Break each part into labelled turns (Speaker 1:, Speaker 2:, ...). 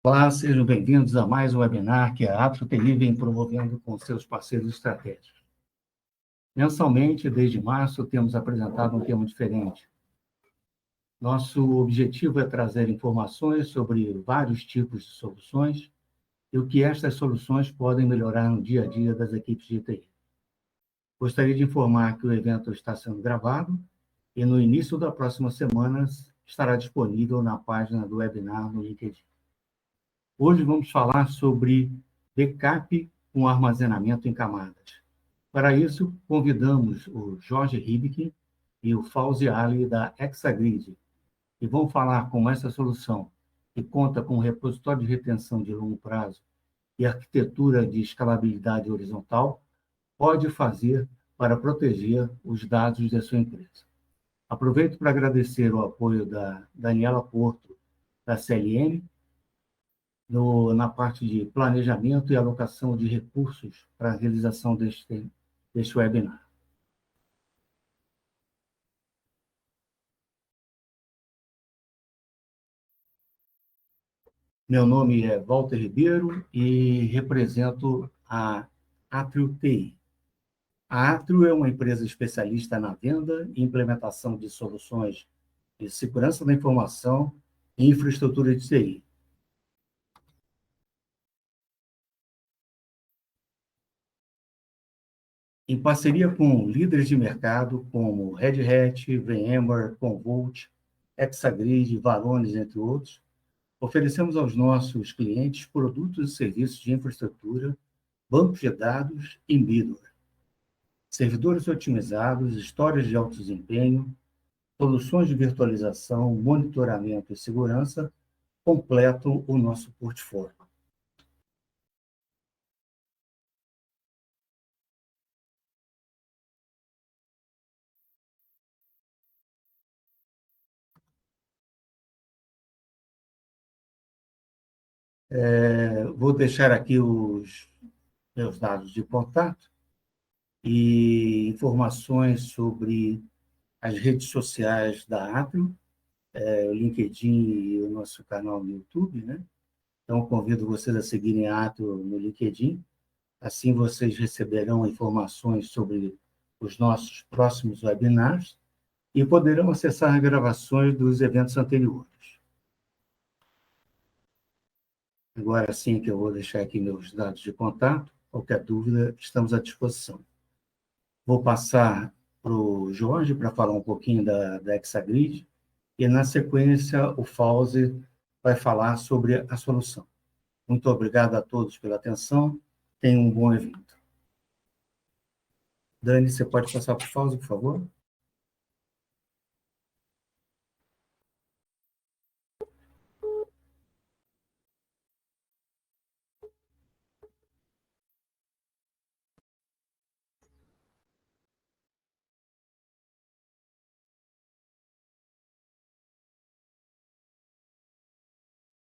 Speaker 1: Olá, sejam bem-vindos a mais um webinar que a Atrio TI vem promovendo com seus parceiros estratégicos. Mensalmente, desde março, temos apresentado um tema diferente. Nosso objetivo é trazer informações sobre vários tipos de soluções e o que estas soluções podem melhorar no dia a dia das equipes de TI. Gostaria de informar que o evento está sendo gravado e no início da próxima semana estará disponível na página do webinar no LinkedIn. Hoje vamos falar sobre backup com armazenamento em camadas. Para isso, convidamos o Jorge Ribkin e o Fauzi Ali da Exagrid, que vão falar como essa solução, que conta com repositório de retenção de longo prazo e arquitetura de escalabilidade horizontal, pode fazer para proteger os dados da sua empresa. Aproveito para agradecer o apoio da Daniela Porto, da CLM, na parte de planejamento e alocação de recursos para a realização deste webinar. Meu nome é Walter Ribeiro e represento a Atrio TI. A Atrio é uma empresa especialista na venda e implementação de soluções de segurança da informação e infraestrutura de TI. Em parceria com líderes de mercado como Red Hat, VMware, Commvault, Exagrid, Varonis, entre outros, oferecemos aos nossos clientes produtos e serviços de infraestrutura, bancos de dados e middleware, servidores otimizados, histórias de alto desempenho, soluções de virtualização, monitoramento e segurança completam o nosso portfólio. Vou deixar aqui os meus dados de contato e informações sobre as redes sociais da Atrio, o LinkedIn e o nosso canal no YouTube, né? Então, convido vocês a seguirem a Atrio no LinkedIn, assim vocês receberão informações sobre os nossos próximos webinars e poderão acessar gravações dos eventos anteriores. Agora sim que eu vou deixar aqui meus dados de contato, qualquer dúvida, estamos à disposição. Vou passar para o Jorge para falar um pouquinho da Exagrid e, na sequência, o Fauzi vai falar sobre a solução. Muito obrigado a todos pela atenção. Tenham um bom evento. Dani, você pode passar para o Fauzi, por favor?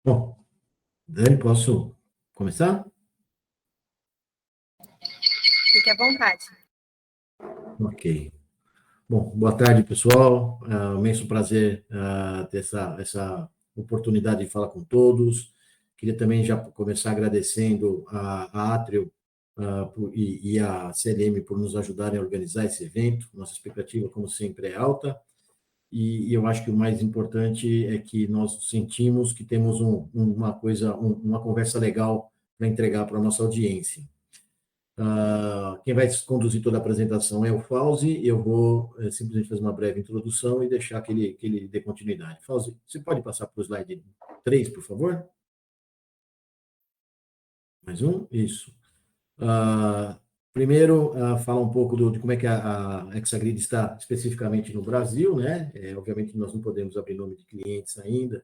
Speaker 2: Bom, Dani, posso começar?
Speaker 3: Fique à vontade.
Speaker 2: Ok. Bom, boa tarde, pessoal. Um imenso prazer ter essa oportunidade de falar com todos. Queria também já começar agradecendo a Atrio e a CLM por nos ajudarem a organizar esse evento. Nossa expectativa, como sempre, é alta. E eu acho que o mais importante é que nós sentimos que temos uma conversa legal para entregar para a nossa audiência. Quem vai conduzir toda a apresentação é o Fauzi. Eu vou simplesmente fazer uma breve introdução e deixar que ele dê continuidade. Fauzi, você pode passar para o slide 3, por favor? Mais um? Isso. Primeiro, falar um pouco de como é que a Exagrid está especificamente no Brasil, né? Obviamente, nós não podemos abrir nome de clientes ainda,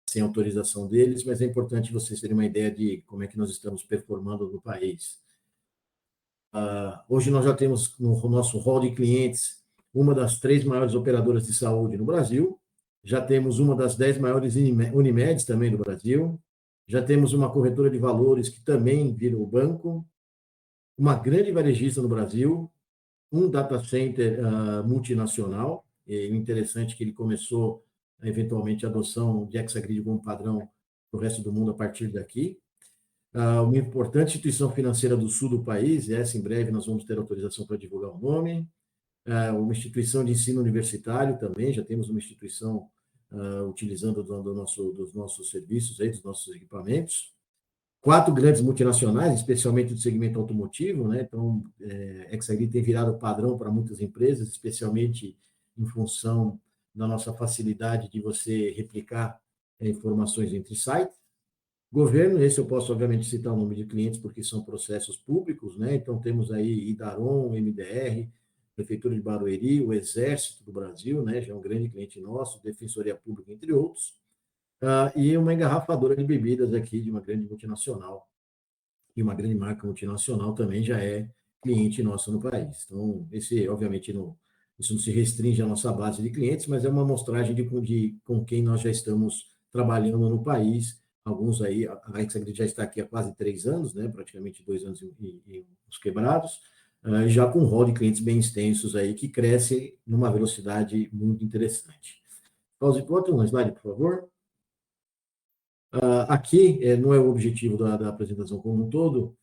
Speaker 2: sem autorização deles, mas é importante vocês terem uma ideia de como é que nós estamos performando no país. Hoje nós já temos no nosso hall de clientes uma das 3 maiores operadoras de saúde no Brasil, já temos uma das 10 maiores Unimeds também no Brasil, já temos uma corretora de valores que também vira o banco, uma grande varejista no Brasil, um data center multinacional, e o interessante é que ele começou eventualmente a adoção de Exagrid como padrão o resto do mundo a partir daqui. Uma importante instituição financeira do sul do país, essa em breve nós vamos ter autorização para divulgar o nome. Uma instituição de ensino universitário também, já temos uma instituição utilizando dos nossos serviços, aí, dos nossos equipamentos. 4 grandes multinacionais, especialmente do segmento automotivo, né? Então, Hexagrid tem virado padrão para muitas empresas, especialmente em função da nossa facilidade de você replicar informações entre sites. Governo, esse eu posso, obviamente, citar o nome de clientes, porque são processos públicos, né? Então, temos aí Idaron, MDR, Prefeitura de Barueri, o Exército do Brasil, né? Já é um grande cliente nosso, Defensoria Pública, entre outros. E uma engarrafadora de bebidas aqui, de uma grande multinacional, e uma grande marca multinacional também já é cliente nosso no país. Então, esse, obviamente, isso não se restringe à nossa base de clientes, mas é uma amostragem com quem nós já estamos trabalhando no país. Alguns aí, a Hexagrid já está aqui há quase 3 anos, né? Praticamente 2 anos e uns quebrados, já com um rol de clientes bem extensos aí, que cresce numa velocidade muito interessante. Pause, bota um slide, por favor. Aqui não é o objetivo da apresentação como um todo,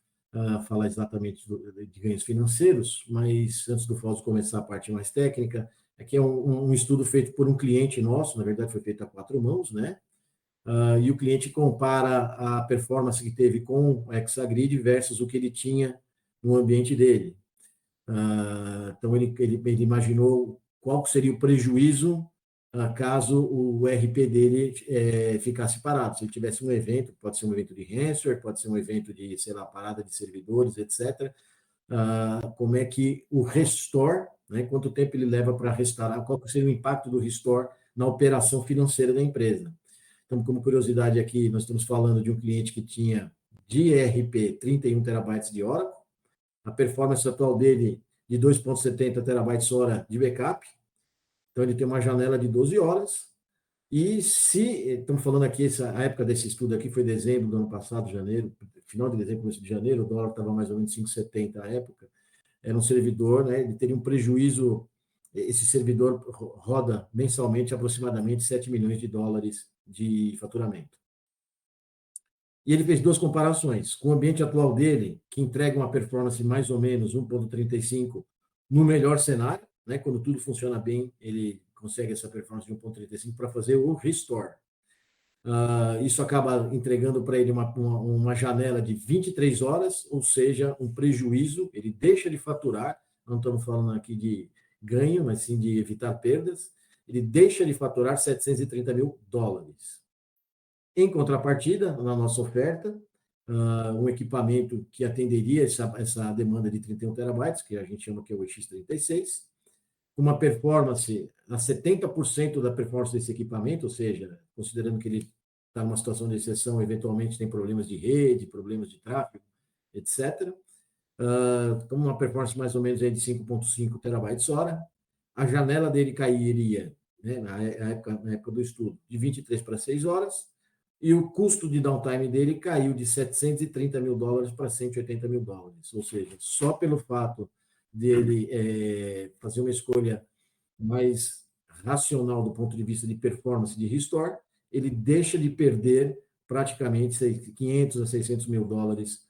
Speaker 2: falar exatamente de ganhos financeiros, mas antes do Fausto começar a parte mais técnica, aqui é um estudo feito por um cliente nosso, na verdade foi feito a 4 mãos, né? E o cliente compara a performance que teve com o Hexagrid versus o que ele tinha no ambiente dele. Então, ele imaginou qual seria o prejuízo caso o RP dele ficasse parado. Se ele tivesse um evento, pode ser um evento de ransomware, pode ser um evento de, sei lá, parada de servidores, etc. Como é que o restore, né, quanto tempo ele leva para restaurar, qual seria o impacto do restore na operação financeira da empresa. Então, como curiosidade aqui, nós estamos falando de um cliente que tinha de ERP 31 terabytes de Oracle, a performance atual dele de 2,70 terabytes hora de backup. Então, ele tem uma janela de 12 horas. E se, estamos falando aqui, a época desse estudo aqui foi dezembro do ano passado, janeiro, final de dezembro, começo de janeiro, o dólar estava mais ou menos 5,70 à época. Era um servidor, né? Ele teria um prejuízo, esse servidor roda mensalmente aproximadamente 7 milhões de dólares de faturamento. E ele fez 2 comparações. Com o ambiente atual dele, que entrega uma performance mais ou menos 1,35 no melhor cenário, né? Quando tudo funciona bem, ele consegue essa performance de 1,35 para fazer o restore. Isso acaba entregando para ele uma janela de 23 horas, ou seja, um prejuízo, ele deixa de faturar, não estamos falando aqui de ganho, mas sim de evitar perdas, ele deixa de faturar 730 mil dólares. Em contrapartida, na nossa oferta, um equipamento que atenderia essa demanda de 31 terabytes, que a gente chama que é o X36, uma performance a 70% da performance desse equipamento, ou seja, considerando que ele está numa situação de exceção, eventualmente tem problemas de rede, problemas de tráfego, etc. Com uma performance mais ou menos aí de 5,5 terabytes hora, a janela dele cairia, né, na época do estudo, de 23 para 6 horas, e o custo de downtime dele caiu de 730 mil dólares para 180 mil dólares, ou seja, só pelo fato dele fazer uma escolha mais racional do ponto de vista de performance de restore, ele deixa de perder praticamente 500 a 600 mil dólares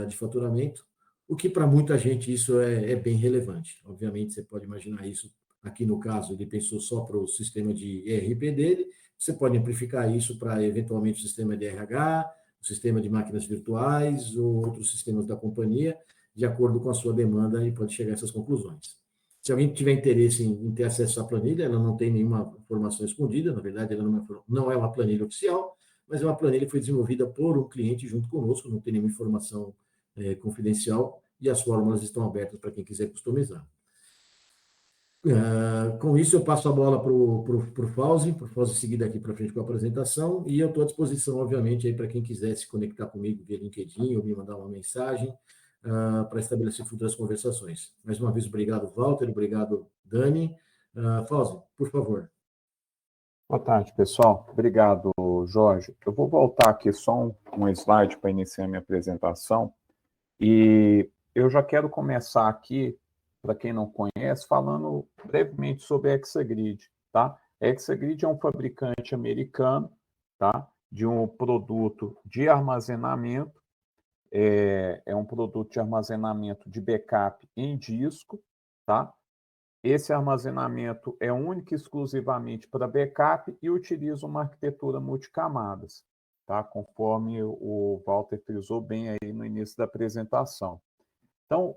Speaker 2: de faturamento, o que para muita gente isso é bem relevante. Obviamente, você pode imaginar isso, aqui no caso, ele pensou só para o sistema de ERP dele, você pode amplificar isso para, eventualmente, o sistema de RH, o sistema de máquinas virtuais ou outros sistemas da companhia, de acordo com a sua demanda, e pode chegar a essas conclusões. Se alguém tiver interesse em ter acesso à planilha, ela não tem nenhuma informação escondida, na verdade, ela não é uma planilha oficial, mas é uma planilha que foi desenvolvida por um cliente junto conosco, não tem nenhuma informação confidencial, e as fórmulas estão abertas para quem quiser customizar. Com isso, eu passo a bola para o Fauzi seguir daqui para frente com a apresentação, e eu estou à disposição, obviamente, para quem quiser se conectar comigo via LinkedIn ou me mandar uma mensagem para estabelecer futuras conversações. Mais uma vez, obrigado, Walter, obrigado, Dani. Fauzi, por favor.
Speaker 4: Boa tarde, pessoal. Obrigado, Jorge. Eu vou voltar aqui só um slide para iniciar minha apresentação, e eu já quero começar aqui, para quem não conhece, falando brevemente sobre a Hexagrid, tá? A Hexagrid é um fabricante americano, tá? de um produto de armazenamento, é um produto de armazenamento de backup em disco, tá? Esse armazenamento é único e exclusivamente para backup e utiliza uma arquitetura multicamadas, tá? Conforme o Walter frisou bem aí no início da apresentação. Então,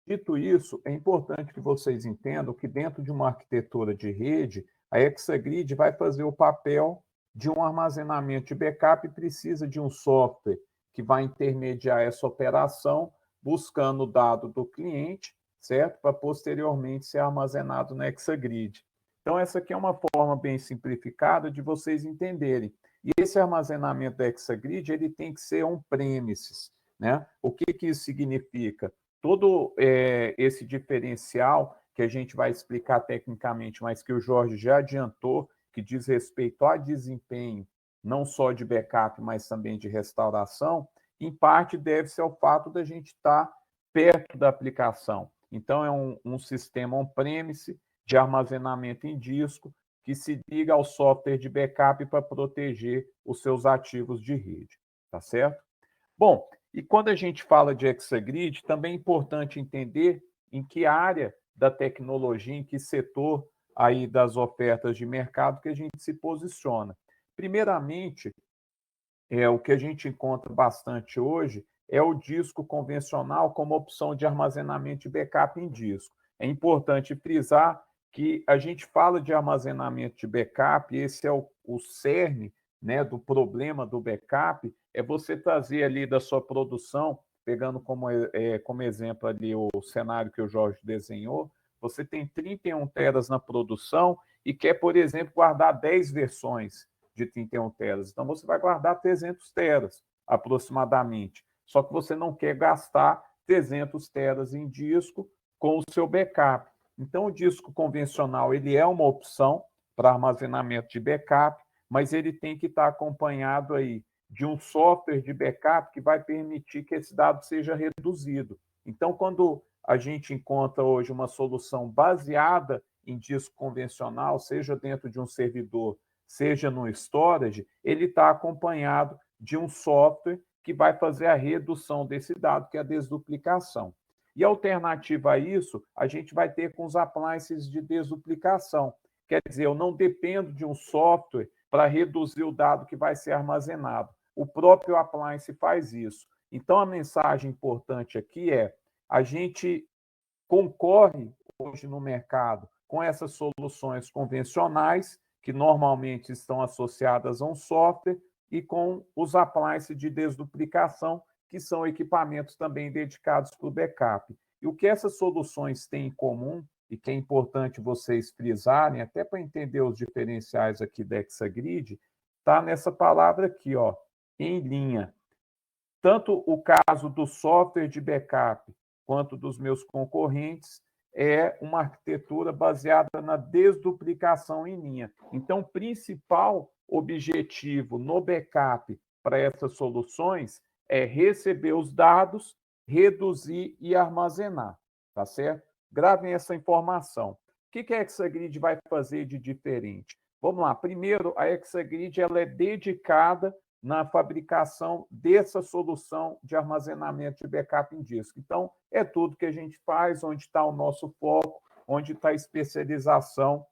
Speaker 4: dito isso, é importante que vocês entendam que dentro de uma arquitetura de rede, a Exagrid vai fazer o papel de um armazenamento de backup e precisa de um software que vai intermediar essa operação, buscando o dado do cliente, certo? Para posteriormente ser armazenado na Exagrid. Então, essa aqui é uma forma bem simplificada de vocês entenderem. E esse armazenamento da Exagrid, ele tem que ser on-premises, né? O que isso significa? Todo esse diferencial que a gente vai explicar tecnicamente, mas que o Jorge já adiantou, que diz respeito a desempenho, não só de backup, mas também de restauração, em parte deve-se ao fato da gente estar perto da aplicação. Então, é um sistema on-premise de armazenamento em disco que se liga ao software de backup para proteger os seus ativos de rede, tá certo? Bom, e quando a gente fala de Exagrid, também é importante entender em que área da tecnologia, em que setor aí das ofertas de mercado que a gente se posiciona. Primeiramente, o que a gente encontra bastante hoje é o disco convencional como opção de armazenamento de backup em disco. É importante frisar que a gente fala de armazenamento de backup, esse é o cerne, né, do problema do backup, é você trazer ali da sua produção, pegando como exemplo ali o cenário que o Jorge desenhou, você tem 31 teras na produção e quer, por exemplo, guardar 10 versões de 31 teras. Então, você vai guardar 300 teras, aproximadamente. Só que você não quer gastar 300 teras em disco com o seu backup. Então, o disco convencional ele é uma opção para armazenamento de backup, mas ele tem que estar acompanhado aí de um software de backup que vai permitir que esse dado seja reduzido. Então, quando a gente encontra hoje uma solução baseada em disco convencional, seja dentro de um servidor, seja no storage, ele está acompanhado de um software que vai fazer a redução desse dado, que é a desduplicação. E a alternativa a isso, a gente vai ter com os appliances de desduplicação. Quer dizer, eu não dependo de um software para reduzir o dado que vai ser armazenado. O próprio appliance faz isso. Então, a mensagem importante aqui é: a gente concorre hoje no mercado com essas soluções convencionais, que normalmente estão associadas a um software, e com os appliances de desduplicação, que são equipamentos também dedicados para o backup. E o que essas soluções têm em comum, e que é importante vocês frisarem, até para entender os diferenciais aqui da Exagrid, está nessa palavra aqui, ó, em linha. Tanto o caso do software de backup quanto dos meus concorrentes é uma arquitetura baseada na desduplicação em linha. Então, o principal objetivo no backup para essas soluções é receber os dados, reduzir e armazenar, tá certo? Gravem essa informação. O que a Exagrid vai fazer de diferente? Vamos lá. Primeiro, a Exagrid ela é dedicada na fabricação dessa solução de armazenamento de backup em disco. Então, é tudo que a gente faz, onde está o nosso foco, onde está a especialização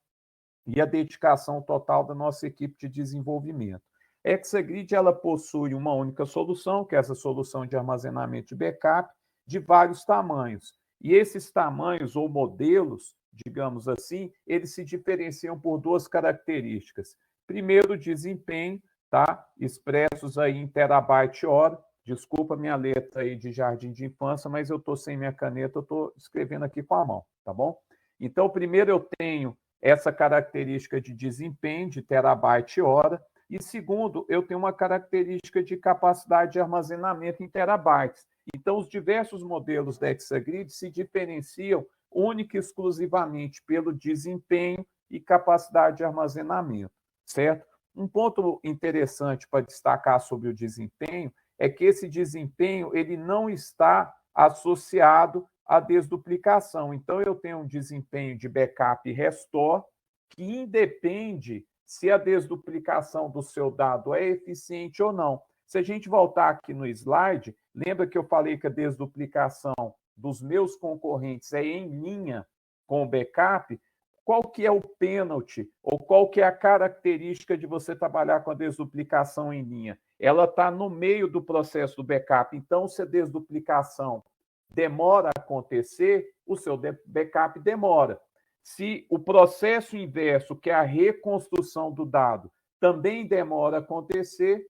Speaker 4: e a dedicação total da nossa equipe de desenvolvimento. A Exagrid ela possui uma única solução, que é essa solução de armazenamento de backup, de vários tamanhos. E esses tamanhos ou modelos, digamos assim, eles se diferenciam por duas características. Primeiro, o desempenho, tá? Expressos aí em terabyte-hora. Desculpa minha letra aí de jardim de infância, mas eu estou sem minha caneta, eu estou escrevendo aqui com a mão, tá bom? Então, primeiro eu tenho essa característica de desempenho de terabyte-hora, e segundo, eu tenho uma característica de capacidade de armazenamento em terabytes. Então, os diversos modelos da Exagrid se diferenciam única e exclusivamente pelo desempenho e capacidade de armazenamento, certo? Um ponto interessante para destacar sobre o desempenho é que esse desempenho ele não está associado à desduplicação. Então, eu tenho um desempenho de backup e restore que independe se a desduplicação do seu dado é eficiente ou não. Se a gente voltar aqui no slide, lembra que eu falei que a desduplicação dos meus concorrentes é em linha com o backup? Qual que é o pênalti ou qual que é a característica de você trabalhar com a desduplicação em linha? Ela está no meio do processo do backup. Então, se a desduplicação demora a acontecer, o seu backup demora. Se o processo inverso, que é a reconstrução do dado, também demora a acontecer,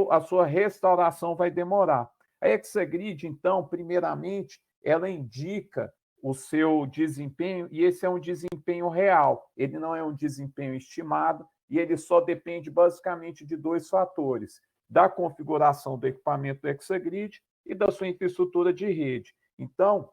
Speaker 4: a sua restauração vai demorar. A Exagrid, então, primeiramente, ela indica o seu desempenho, e esse é um desempenho real, ele não é um desempenho estimado, e ele só depende basicamente de 2 fatores, da configuração do equipamento do Exagrid e da sua infraestrutura de rede. Então,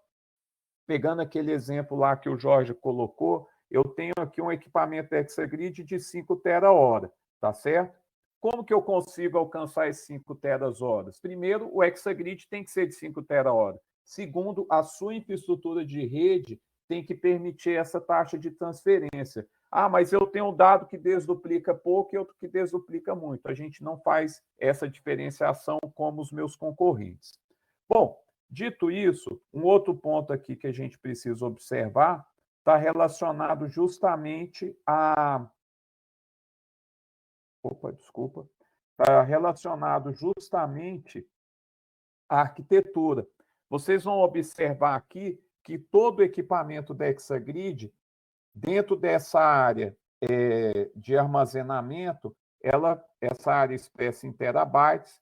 Speaker 4: pegando aquele exemplo lá que o Jorge colocou, eu tenho aqui um equipamento Exagrid de 5 tera-hora, tá certo? Como que eu consigo alcançar esses 5 teras-horas? Primeiro, o Exagrid tem que ser de 5 tera-hora. Segundo, a sua infraestrutura de rede tem que permitir essa taxa de transferência. Ah, mas eu tenho um dado que desduplica pouco e outro que desduplica muito. A gente não faz essa diferenciação como os meus concorrentes. Bom, dito isso, um outro ponto aqui que a gente precisa observar está relacionado justamente a... Está relacionado justamente à arquitetura. Vocês vão observar aqui que todo equipamento da Exagrid, dentro dessa área de armazenamento, essa área expressa em terabytes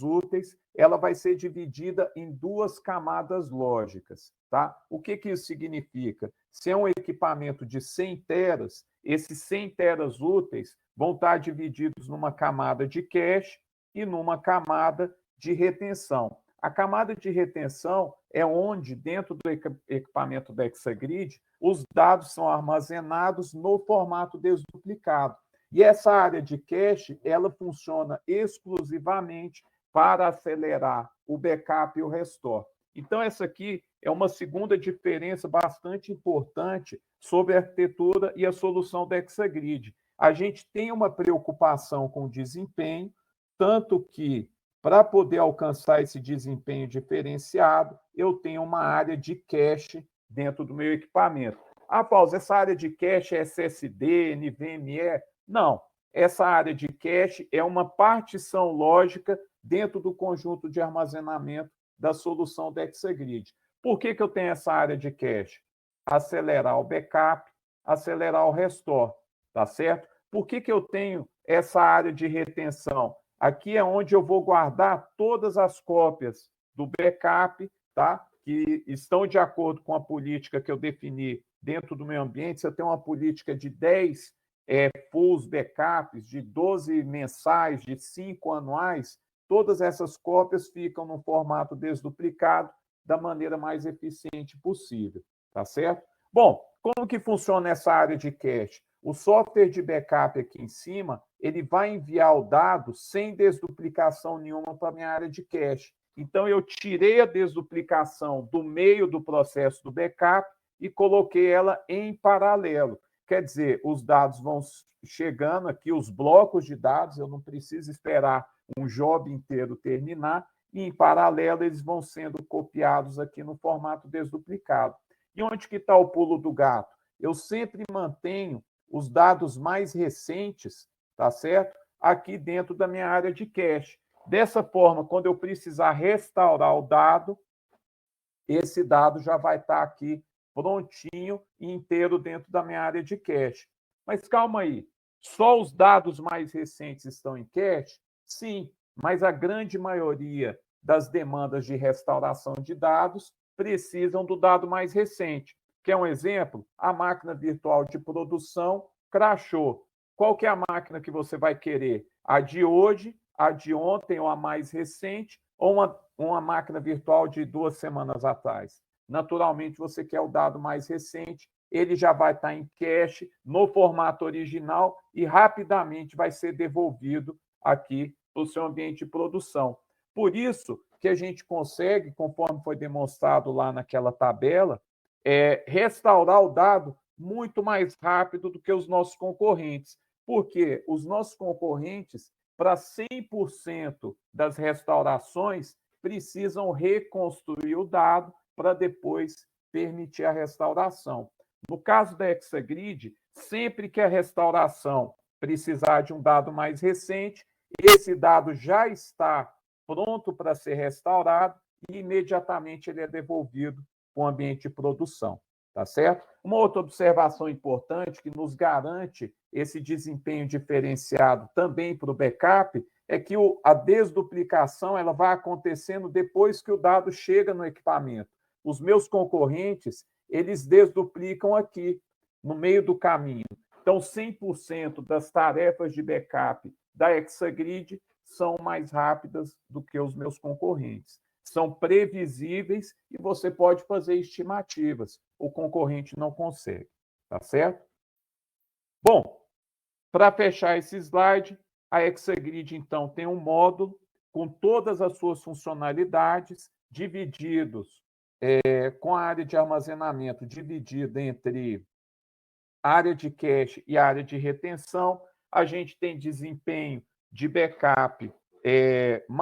Speaker 4: úteis, ela vai ser dividida em 2 camadas lógicas. Tá? O que isso significa? Se é um equipamento de 100 teras, esses 100 teras úteis vão estar divididos numa camada de cache e numa camada de retenção. A camada de retenção é onde, dentro do equipamento da Exagrid, os dados são armazenados no formato desduplicado. E essa área de cache, ela funciona exclusivamente para acelerar o backup e o restore. Então, essa aqui é uma segunda diferença bastante importante sobre a arquitetura e a solução da Exagrid. A gente tem uma preocupação com o desempenho, tanto que, para poder alcançar esse desempenho diferenciado, eu tenho uma área de cache dentro do meu equipamento. Ah, Paulo, essa área de cache é SSD, NVMe? Não. Essa área de cache é uma partição lógica dentro do conjunto de armazenamento da solução da Exagrid. Por que eu tenho essa área de cache? Acelerar o backup, acelerar o restore, tá certo? Por que eu tenho essa área de retenção? Aqui é onde eu vou guardar todas as cópias do backup, tá? Que estão de acordo com a política que eu defini dentro do meu ambiente. Se eu tenho uma política de 10 full backups, de 12 mensais, de 5 anuais, todas essas cópias ficam no formato desduplicado da maneira mais eficiente possível, tá certo? Bom, como que funciona essa área de cache? O software de backup aqui em cima, ele vai enviar o dado sem desduplicação nenhuma para a minha área de cache. Então, eu tirei a desduplicação do meio do processo do backup e coloquei ela em paralelo. Quer dizer, os dados vão chegando aqui, os blocos de dados, eu não preciso esperar um job inteiro terminar, e em paralelo eles vão sendo copiados aqui no formato desduplicado. E onde que está o pulo do gato? Eu sempre mantenho os dados mais recentes, tá certo? Aqui dentro da minha área de cache. Dessa forma, quando eu precisar restaurar o dado, esse dado já vai estar aqui prontinho e inteiro dentro da minha área de cache. Mas calma aí, só os dados mais recentes estão em cache? Sim, mas a grande maioria das demandas de restauração de dados precisam do dado mais recente. Quer um exemplo? A máquina virtual de produção crashou. Qual que é a máquina que você vai querer? A de hoje, a de ontem ou a mais recente, ou uma máquina virtual de 2 semanas atrás? Naturalmente, você quer o dado mais recente, ele já vai estar em cache, no formato original, e rapidamente vai ser devolvido aqui para o seu ambiente de produção. Por isso que a gente consegue, conforme foi demonstrado lá naquela tabela, restaurar o dado muito mais rápido do que os nossos concorrentes. Porque os nossos concorrentes, para 100% das restaurações, precisam reconstruir o dado para depois permitir a restauração. No caso da Hexagrid, sempre que a restauração precisar de um dado mais recente, esse dado já está pronto para ser restaurado e imediatamente ele é devolvido para o ambiente de produção, tá certo? Uma outra observação importante que nos garante esse desempenho diferenciado também para o backup é que a desduplicação ela vai acontecendo depois que o dado chega no equipamento. Os meus concorrentes, eles desduplicam aqui, no meio do caminho. Então, 100% das tarefas de backup da Hexagrid são mais rápidas do que os meus concorrentes. São previsíveis e você pode fazer estimativas. O concorrente não consegue, tá certo? Bom, para fechar esse slide, a Hexagrid, então, tem um módulo com todas as suas funcionalidades, divididos com a área de armazenamento dividida entre área de cache e área de retenção. A gente tem desempenho de backup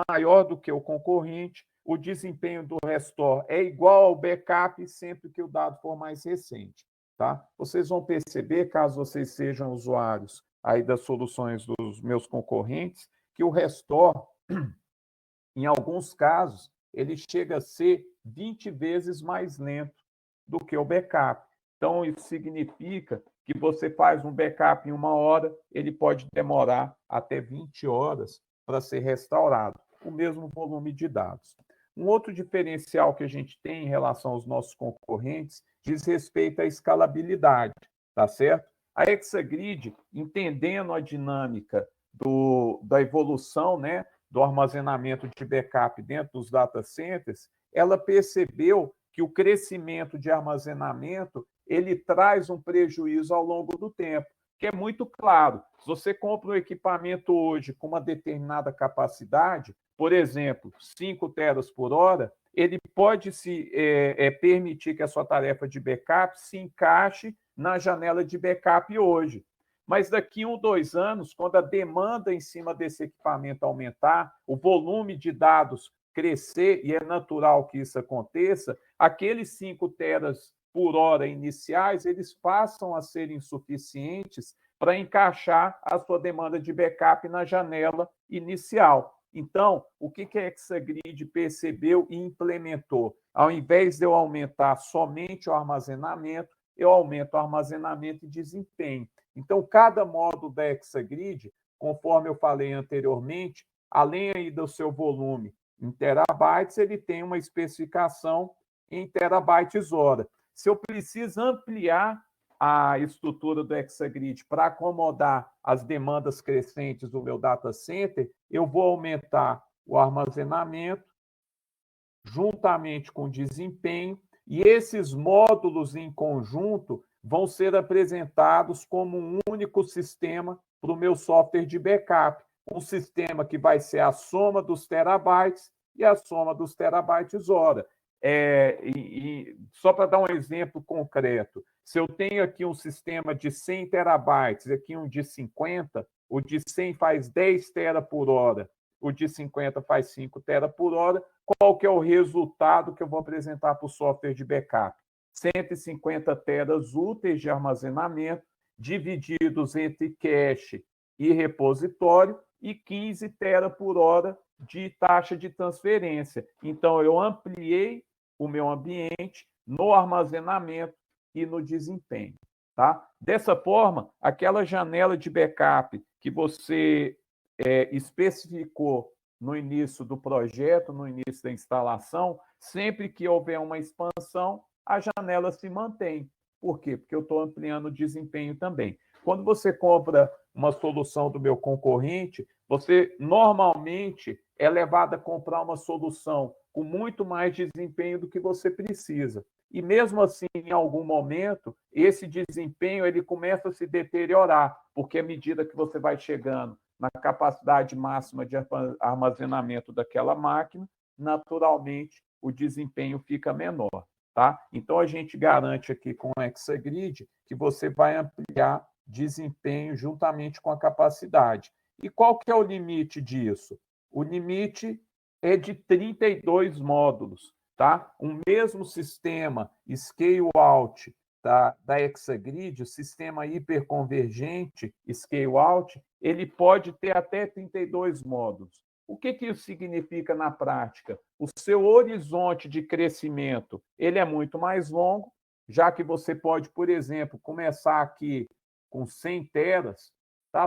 Speaker 4: maior do que o concorrente. O desempenho do restore é igual ao backup sempre que o dado for mais recente. Tá? Vocês vão perceber, caso vocês sejam usuários aí das soluções dos meus concorrentes, que o restore, em alguns casos, ele chega a ser 20 vezes mais lento do que o backup. Então, isso significa que você faz um backup em 1 hora, ele pode demorar até 20 horas para ser restaurado, o mesmo volume de dados. Um outro diferencial que a gente tem em relação aos nossos concorrentes diz respeito à escalabilidade, tá certo? A Hexagrid, entendendo a dinâmica da evolução, né, do armazenamento de backup dentro dos data centers, ela percebeu que o crescimento de armazenamento ele traz um prejuízo ao longo do tempo, que é muito claro. Se você compra um equipamento hoje com uma determinada capacidade, por exemplo, 5 teras por hora, ele pode permitir que a sua tarefa de backup se encaixe na janela de backup hoje. Mas daqui a 1, 2 anos, quando a demanda em cima desse equipamento aumentar, o volume de dados crescer, e é natural que isso aconteça, aqueles 5 teras por hora iniciais, eles passam a ser insuficientes para encaixar a sua demanda de backup na janela inicial. Então, o que a Hexagrid percebeu e implementou? Ao invés de eu aumentar somente o armazenamento, eu aumento o armazenamento e desempenho. Então, cada módulo da Hexagrid, conforme eu falei anteriormente, além aí do seu volume em terabytes, ele tem uma especificação em terabytes hora. Se eu preciso ampliar a estrutura do Hexagrid para acomodar as demandas crescentes do meu data center, eu vou aumentar o armazenamento juntamente com o desempenho, e esses módulos em conjunto vão ser apresentados como um único sistema para o meu software de backup. Um sistema que vai ser a soma dos terabytes e a soma dos terabytes hora. Só para dar um exemplo concreto, se eu tenho aqui um sistema de 100 terabytes e aqui um de 50, o de 100 faz 10 tera por hora, o de 50 faz 5 tera por hora, qual que é o resultado que eu vou apresentar para o software de backup? 150 teras úteis de armazenamento, divididos entre cache e repositório, e 15 tera por hora de taxa de transferência. Então, eu ampliei o meu ambiente no armazenamento e no desempenho. Tá? Dessa forma, aquela janela de backup que você especificou no início do projeto, no início da instalação, sempre que houver uma expansão, a janela se mantém. Por quê? Porque eu estou ampliando o desempenho também. Quando você compra uma solução do meu concorrente, você normalmente é levado a comprar uma solução com muito mais desempenho do que você precisa. E mesmo assim, em algum momento, esse desempenho ele começa a se deteriorar, porque à medida que você vai chegando na capacidade máxima de armazenamento daquela máquina, naturalmente o desempenho fica menor. tá? Então, a gente garante aqui com o Hexagrid que você vai ampliar desempenho juntamente com a capacidade. E qual que é o limite disso? O limite é de 32 módulos, tá? O mesmo sistema scale-out da Hexagrid, o sistema hiperconvergente scale-out, ele pode ter até 32 módulos. O que isso significa na prática? O seu horizonte de crescimento ele é muito mais longo, já que você pode, por exemplo, começar aqui com 100 teras, tá?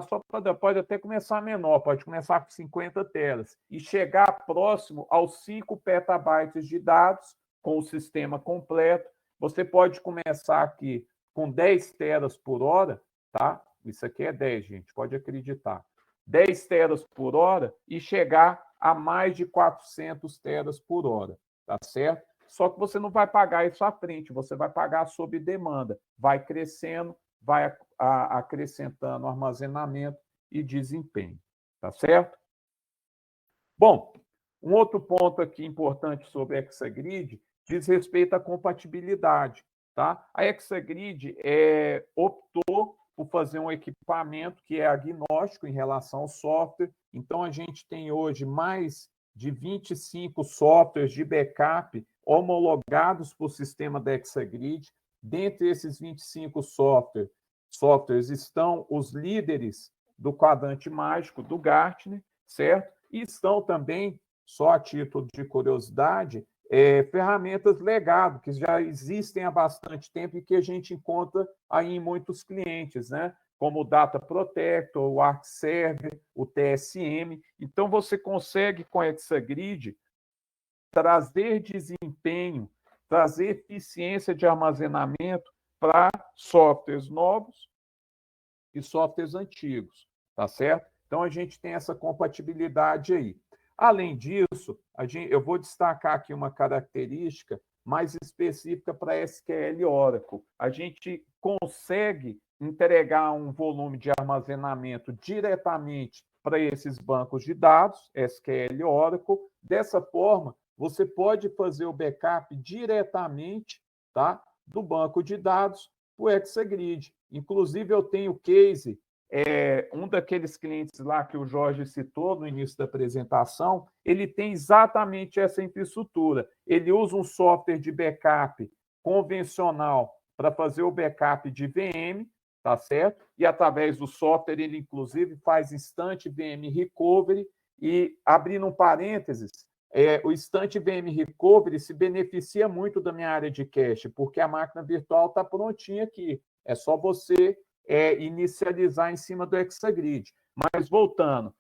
Speaker 4: Pode até começar menor, pode começar com 50 teras e chegar próximo aos 5 petabytes de dados com o sistema completo. Você pode começar aqui com 10 teras por hora, tá? Isso aqui é 10, gente, pode acreditar. 10 teras por hora e chegar a mais de 400 teras por hora, tá certo? Só que você não vai pagar isso à frente, você vai pagar sob demanda. Vai crescendo, vai acrescentando armazenamento e desempenho, tá certo? Bom, um outro ponto aqui importante sobre a Hexagrid diz respeito à compatibilidade, tá? A Hexagrid optou por fazer um equipamento que é agnóstico em relação ao software. Então, a gente tem hoje mais de 25 softwares de backup homologados por sistema da Hexagrid. Dentre esses 25 softwares estão os líderes do quadrante mágico do Gartner, certo? E estão também, só a título de curiosidade, ferramentas legado, que já existem há bastante tempo e que a gente encontra aí em muitos clientes, né? Como o Data Protector, o ArcServer, o TSM. Então, você consegue, com a Hexagrid, trazer desempenho, trazer eficiência de armazenamento para softwares novos e softwares antigos, tá certo? Então, a gente tem essa compatibilidade aí. Além disso, eu vou destacar aqui uma característica mais específica para SQL Oracle. A gente consegue entregar um volume de armazenamento diretamente para esses bancos de dados, SQL Oracle. Dessa forma, você pode fazer o backup diretamente, tá, do banco de dados para o Hexagrid. Inclusive, eu tenho case, um daqueles clientes lá que o Jorge citou no início da apresentação, ele tem exatamente essa infraestrutura. Ele usa um software de backup convencional para fazer o backup de VM, tá certo? E através do software ele, inclusive, faz Instant VM Recovery e, abrindo um parênteses, o Instant VM Recovery se beneficia muito da minha área de cache, porque a máquina virtual está prontinha aqui. É só você inicializar em cima do Hexagrid. Mas, voltando,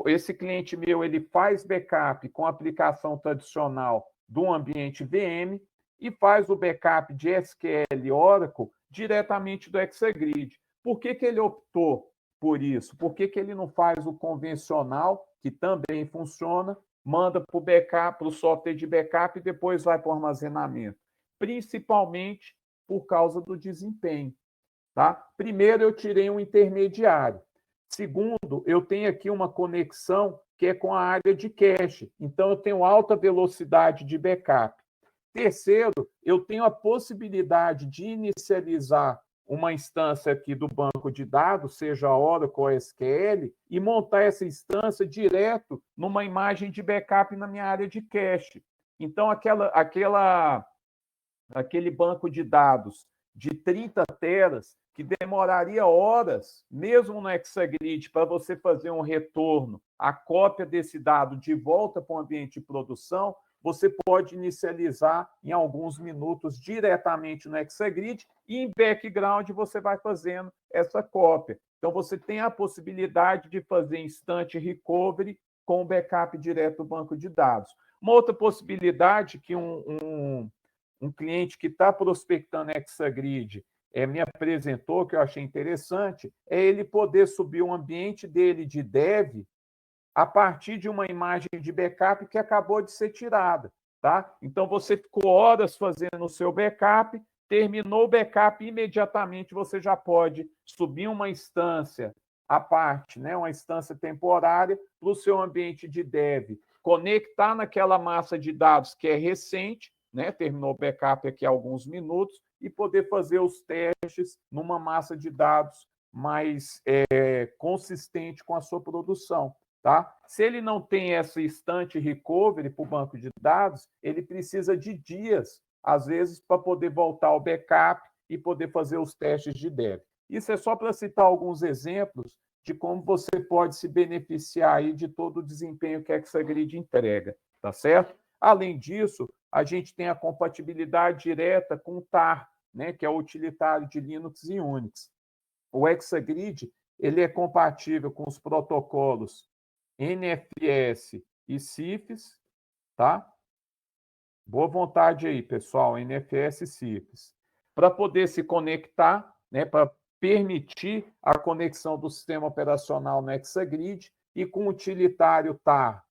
Speaker 4: esse cliente meu ele faz backup com aplicação tradicional do ambiente VM e faz o backup de SQL Oracle diretamente do Hexagrid. Por que ele optou por isso? Por que ele não faz o convencional, que também funciona, manda para o backup, para o software de backup e depois vai para o armazenamento? Principalmente por causa do desempenho. Tá? Primeiro, eu tirei um intermediário. Segundo, eu tenho aqui uma conexão que é com a área de cache. Então, eu tenho alta velocidade de backup. Terceiro, eu tenho a possibilidade de inicializar uma instância aqui do banco de dados, seja Oracle ou SQL, e montar essa instância direto numa imagem de backup na minha área de cache. Então, aquele banco de dados de 30 teras, que demoraria horas, mesmo no Hexagrid, para você fazer um retorno, a cópia desse dado de volta para o ambiente de produção, você pode inicializar em alguns minutos diretamente no Hexagrid e em background você vai fazendo essa cópia. Então, você tem a possibilidade de fazer instant recovery com o backup direto do banco de dados. Uma outra possibilidade que um cliente que está prospectando Hexagrid me apresentou, que eu achei interessante, é ele poder subir um ambiente dele de dev a partir de uma imagem de backup que acabou de ser tirada. Tá? Então, você ficou horas fazendo o seu backup, terminou o backup, imediatamente você já pode subir uma instância à parte, né? Uma instância temporária para o seu ambiente de dev, conectar naquela massa de dados que é recente, né? Terminou o backup aqui há alguns minutos, e poder fazer os testes numa massa de dados mais consistente com a sua produção. Tá? Se ele não tem essa instant recovery para o banco de dados, ele precisa de dias, às vezes, para poder voltar ao backup e poder fazer os testes de dev. Isso é só para citar alguns exemplos de como você pode se beneficiar aí de todo o desempenho que a Exagrid entrega, tá certo? Além disso, a gente tem a compatibilidade direta com o TAR, né, que é o utilitário de Linux e Unix. O Exagrid, ele é compatível com os protocolos NFS e CIFS, tá? Boa vontade aí, pessoal, NFS e CIFS. Para poder se conectar, né, para permitir a conexão do sistema operacional no Exagrid, e com o utilitário TAR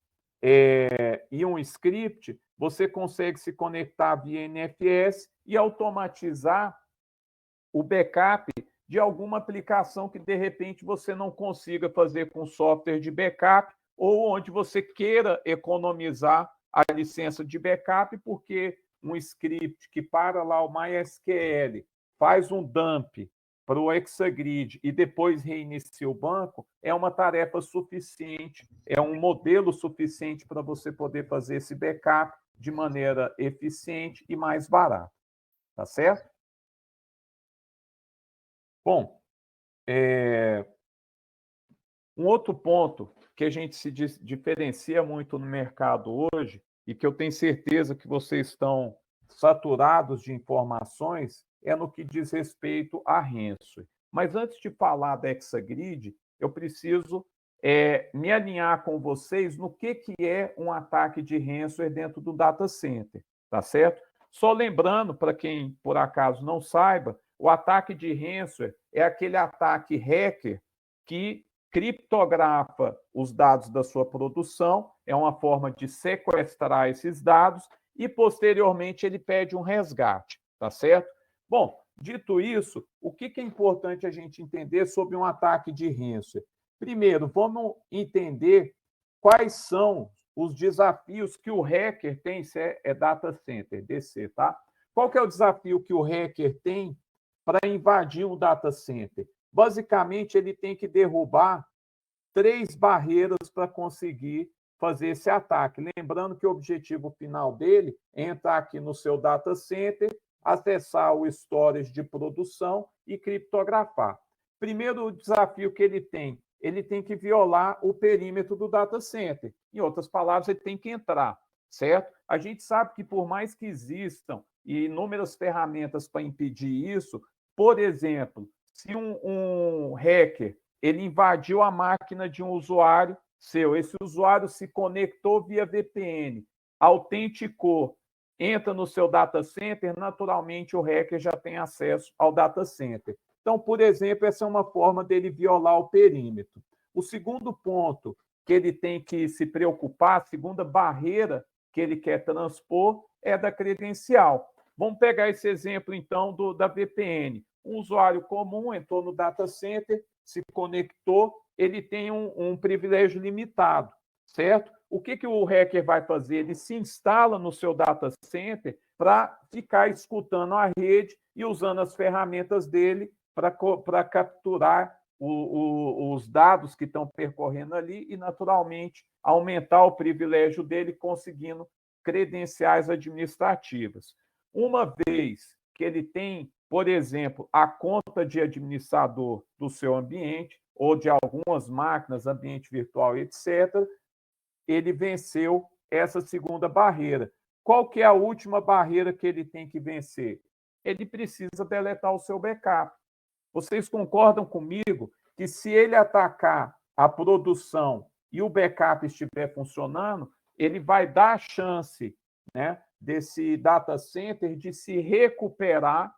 Speaker 4: e um script, você consegue se conectar via NFS e automatizar o backup de alguma aplicação que, de repente, você não consiga fazer com software de backup, ou onde você queira economizar a licença de backup, porque um script que para lá o MySQL, faz um dump para o Exagrid e depois reinicia o banco, é uma tarefa suficiente, é um modelo suficiente para você poder fazer esse backup de maneira eficiente e mais barata. Tá certo? Bom, um outro ponto que a gente se diferencia muito no mercado hoje, e que eu tenho certeza que vocês estão saturados de informações, é no que diz respeito a ransomware. Mas antes de falar da Exagrid, eu preciso me alinhar com vocês no que é um ataque de ransomware dentro do data center, tá certo? Só lembrando, para quem por acaso não saiba, o ataque de ransomware é aquele ataque hacker que criptografa os dados da sua produção, é uma forma de sequestrar esses dados, e posteriormente ele pede um resgate, tá certo? Bom, dito isso, o que é importante a gente entender sobre um ataque de ransomware? Primeiro, vamos entender quais são os desafios que o hacker tem, se é data center, DC, tá? Qual que é o desafio que o hacker tem para invadir um data center? Basicamente, ele tem que derrubar 3 barreiras para conseguir fazer esse ataque. Lembrando que o objetivo final dele é entrar aqui no seu data center, acessar o storage de produção e criptografar. Primeiro desafio que ele tem que violar o perímetro do data center. Em outras palavras, ele tem que entrar, certo? A gente sabe que, por mais que existam inúmeras ferramentas para impedir isso, por exemplo, se um hacker ele invadiu a máquina de um usuário seu, esse usuário se conectou via VPN, autenticou, entra no seu data center, naturalmente o hacker já tem acesso ao data center. Então, por exemplo, essa é uma forma dele violar o perímetro. O segundo ponto que ele tem que se preocupar, a segunda barreira que ele quer transpor, é da credencial. Vamos pegar esse exemplo, então, da VPN. Um usuário comum entrou no data center, se conectou, ele tem um privilégio limitado, certo? O que o hacker vai fazer? Ele se instala no seu data center para ficar escutando a rede e usando as ferramentas dele para capturar os dados que estão percorrendo ali e, naturalmente, aumentar o privilégio dele, conseguindo credenciais administrativas. Uma vez que ele tem, por exemplo, a conta de administrador do seu ambiente ou de algumas máquinas, ambiente virtual, etc., ele venceu essa segunda barreira. Qual que é a última barreira que ele tem que vencer? Ele precisa deletar o seu backup. Vocês concordam comigo que, se ele atacar a produção e o backup estiver funcionando, ele vai dar a chance, né, desse data center de se recuperar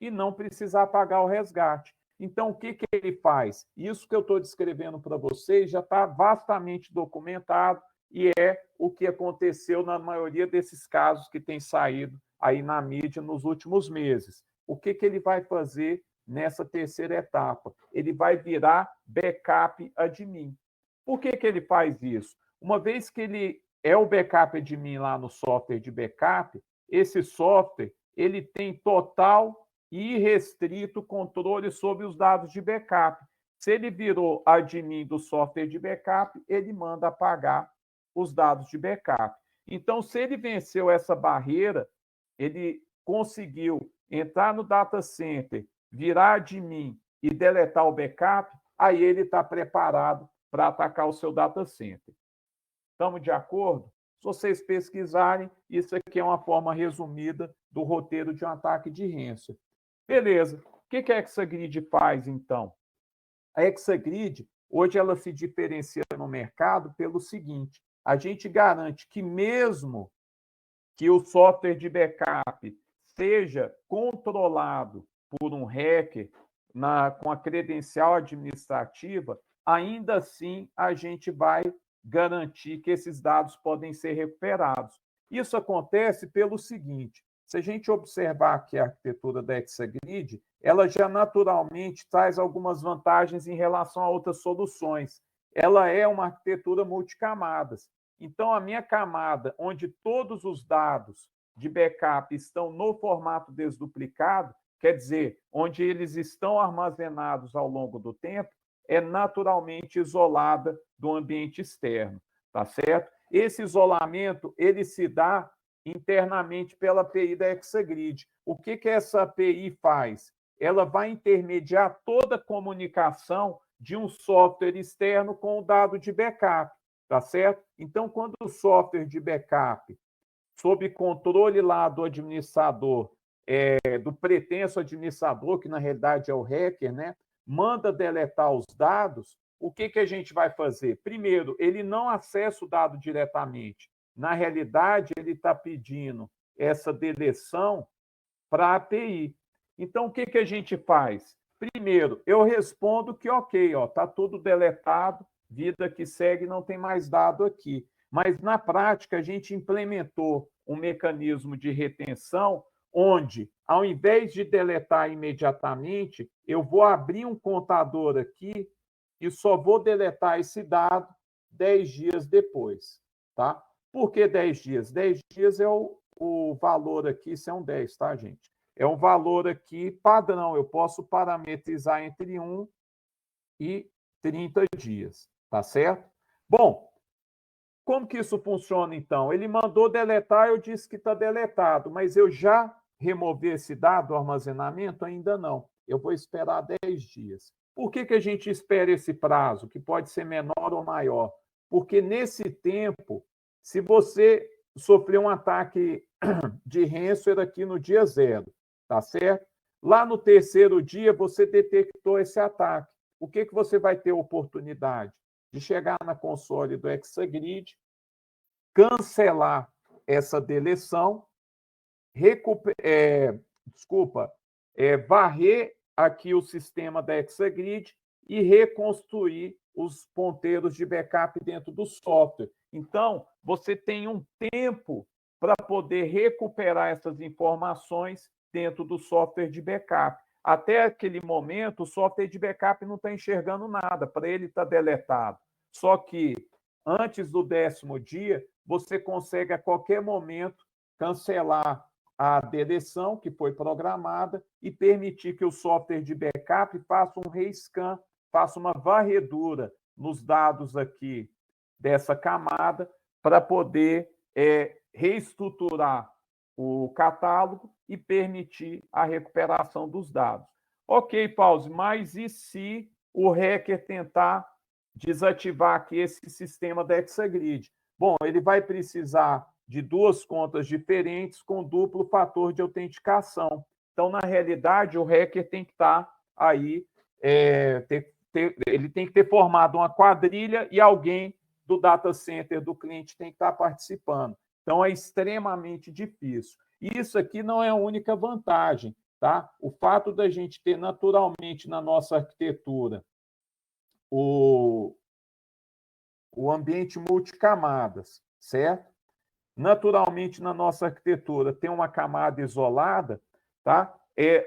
Speaker 4: e não precisar pagar o resgate. Então, o que ele faz? Isso que eu estou descrevendo para vocês já está vastamente documentado e é o que aconteceu na maioria desses casos que tem saído aí na mídia nos últimos meses. O que ele vai fazer nessa terceira etapa? Ele vai virar backup admin. Por que ele faz isso? Uma vez que ele é o backup admin lá no software de backup, esse software ele tem total e irrestrito controle sobre os dados de backup. Se ele virou admin do software de backup, ele manda apagar os dados de backup. Então, se ele venceu essa barreira, ele conseguiu entrar no data center, virar admin e deletar o backup, aí ele está preparado para atacar o seu data center. Estamos de acordo? Se vocês pesquisarem, isso aqui é uma forma resumida do roteiro de um ataque de ransomware. Beleza. O que a Exagrid faz, então? A Exagrid, hoje, ela se diferencia no mercado pelo seguinte: a gente garante que mesmo que o software de backup seja controlado por um hacker com a credencial administrativa, ainda assim a gente vai garantir que esses dados podem ser recuperados. Isso acontece pelo seguinte: se a gente observar aqui a arquitetura da Exagrid, ela já naturalmente traz algumas vantagens em relação a outras soluções. Ela é uma arquitetura multicamadas. Então, a minha camada, onde todos os dados de backup estão no formato desduplicado, quer dizer, onde eles estão armazenados ao longo do tempo, é naturalmente isolada do ambiente externo, tá certo? Esse isolamento, ele se dá internamente pela API da Exagrid. O que essa API faz? Ela vai intermediar toda a comunicação de um software externo com o dado de backup, tá certo? Então, quando o software de backup, sob controle lá do administrador, do pretenso administrador, que na realidade é o hacker, né, manda deletar os dados, o que a gente vai fazer? Primeiro, ele não acessa o dado diretamente. Na realidade, ele está pedindo essa deleção para a API. Então, o que a gente faz? Primeiro, eu respondo que ok, está tudo deletado, vida que segue, não tem mais dado aqui. Mas, na prática, a gente implementou um mecanismo de retenção onde, ao invés de deletar imediatamente, eu vou abrir um contador aqui e só vou deletar esse dado 10 dias depois. Tá? Por que 10 dias? 10 dias é o valor aqui, isso é um 10, tá, gente? É um valor aqui padrão, eu posso parametrizar entre 1 e 30 dias, tá certo? Bom, como que isso funciona, então? Ele mandou deletar, eu disse que está deletado, mas eu já removi esse dado do armazenamento? Ainda não. Eu vou esperar 10 dias. Por que a gente espera esse prazo, que pode ser menor ou maior? Porque nesse tempo, se você sofreu um ataque de ransomware aqui no dia 0, tá certo? Lá no terceiro dia, você detectou esse ataque. O que você vai ter oportunidade? De chegar na console do Exagrid, cancelar essa deleção, varrer aqui o sistema da Exagrid e reconstruir os ponteiros de backup dentro do software. Então, você tem um tempo para poder recuperar essas informações dentro do software de backup. Até aquele momento, o software de backup não está enxergando nada, para ele está deletado. Só que, antes do 10º dia, você consegue, a qualquer momento, cancelar a deleção que foi programada e permitir que o software de backup faça um rescan, faça uma varredura nos dados aqui dessa camada para poder reestruturar o catálogo e permitir a recuperação dos dados. Ok, Pause, mas e se o hacker tentar desativar aqui esse sistema da Exagrid? Bom, ele vai precisar de 2 contas diferentes com duplo fator de autenticação. Então, na realidade, o hacker tem que estar aí, ele tem que ter formado uma quadrilha e alguém do data center do cliente tem que estar participando. Então, é extremamente difícil. Isso aqui não é a única vantagem, tá? O fato da gente ter naturalmente na nossa arquitetura o ambiente multicamadas, certo? Naturalmente, na nossa arquitetura, tem uma camada isolada, tá?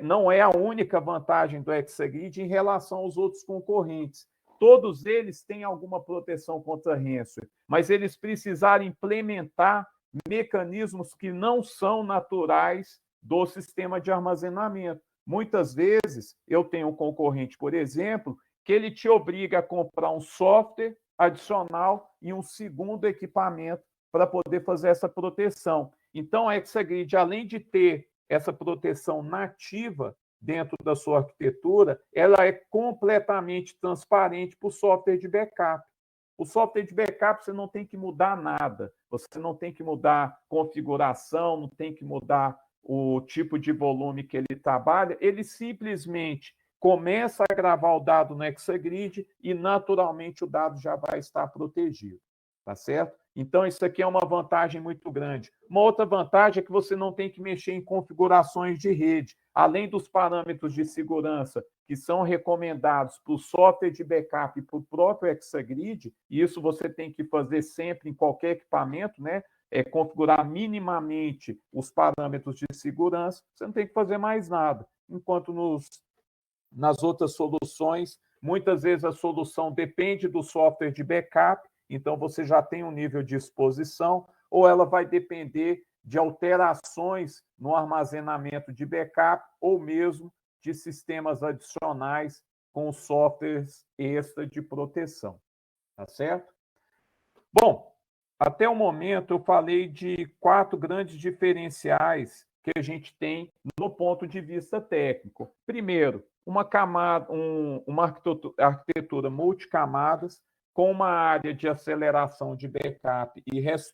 Speaker 4: Não é a única vantagem do Exagrid em relação aos outros concorrentes. Todos eles têm alguma proteção contra ransomware, mas eles precisaram implementar mecanismos que não são naturais do sistema de armazenamento. Muitas vezes, eu tenho um concorrente, por exemplo, que ele te obriga a comprar um software adicional e um segundo equipamento para poder fazer essa proteção. Então, a Exagrid, além de ter essa proteção nativa dentro da sua arquitetura, ela é completamente transparente para o software de backup. O software de backup você não tem que mudar nada, você não tem que mudar configuração, não tem que mudar o tipo de volume que ele trabalha, ele simplesmente começa a gravar o dado no Exagrid e, naturalmente, o dado já vai estar protegido, tá certo? Então, isso aqui é uma vantagem muito grande. Uma outra vantagem é que você não tem que mexer em configurações de rede. Além dos parâmetros de segurança que são recomendados para o software de backup e para o próprio Exagrid, e isso você tem que fazer sempre em qualquer equipamento, né? Configurar minimamente os parâmetros de segurança, você não tem que fazer mais nada. Enquanto nas outras soluções, muitas vezes a solução depende do software de backup, então você já tem um nível de exposição, ou ela vai depender de alterações no armazenamento de backup, ou mesmo de sistemas adicionais com softwares extra de proteção. Tá certo? Bom, até o momento eu falei de 4 grandes diferenciais que a gente tem no ponto de vista técnico. Primeiro, uma arquitetura multicamadas com uma área de aceleração de backup e restore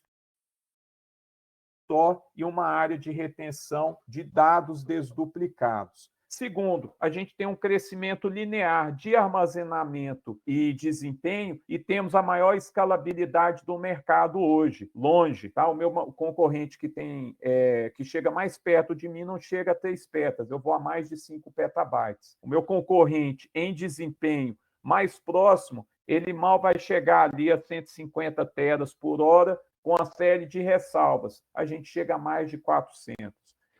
Speaker 4: e uma área de retenção de dados desduplicados. Segundo, a gente tem um crescimento linear de armazenamento e desempenho e temos a maior escalabilidade do mercado hoje, longe. Tá? O meu concorrente que chega mais perto de mim não chega a 3 petas, eu vou a mais de 5 petabytes. O meu concorrente em desempenho mais próximo, ele mal vai chegar ali a 150 teras por hora, com a série de ressalvas. A gente chega a mais de 400.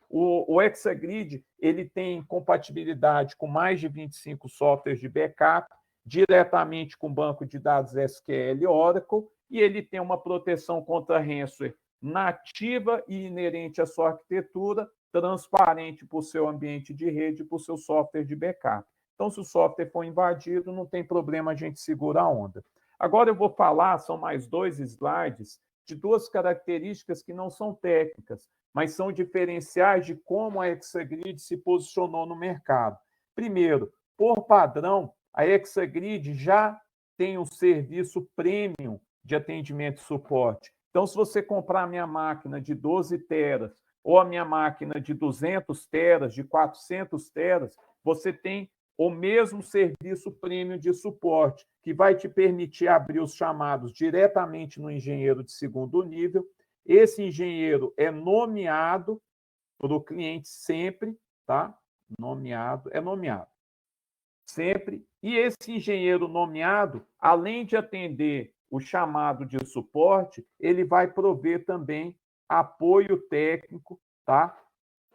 Speaker 4: O Exagrid ele tem compatibilidade com mais de 25 softwares de backup, diretamente com o banco de dados SQL Oracle, e ele tem uma proteção contra ransomware nativa e inerente à sua arquitetura, transparente para o seu ambiente de rede e para o seu software de backup. Então, se o software for invadido, não tem problema, a gente segura a onda. Agora eu vou falar, são mais 2 slides, de 2 características que não são técnicas, mas são diferenciais de como a Exagrid se posicionou no mercado. Primeiro, por padrão, a Exagrid já tem um serviço premium de atendimento e suporte. Então, se você comprar a minha máquina de 12 teras ou a minha máquina de 200 teras, de 400 teras, você tem o mesmo serviço premium de suporte, que vai te permitir abrir os chamados diretamente no engenheiro de segundo nível. Esse engenheiro é nomeado para o cliente sempre, tá? Nomeado. Sempre. E esse engenheiro nomeado, além de atender o chamado de suporte, ele vai prover também apoio técnico, tá?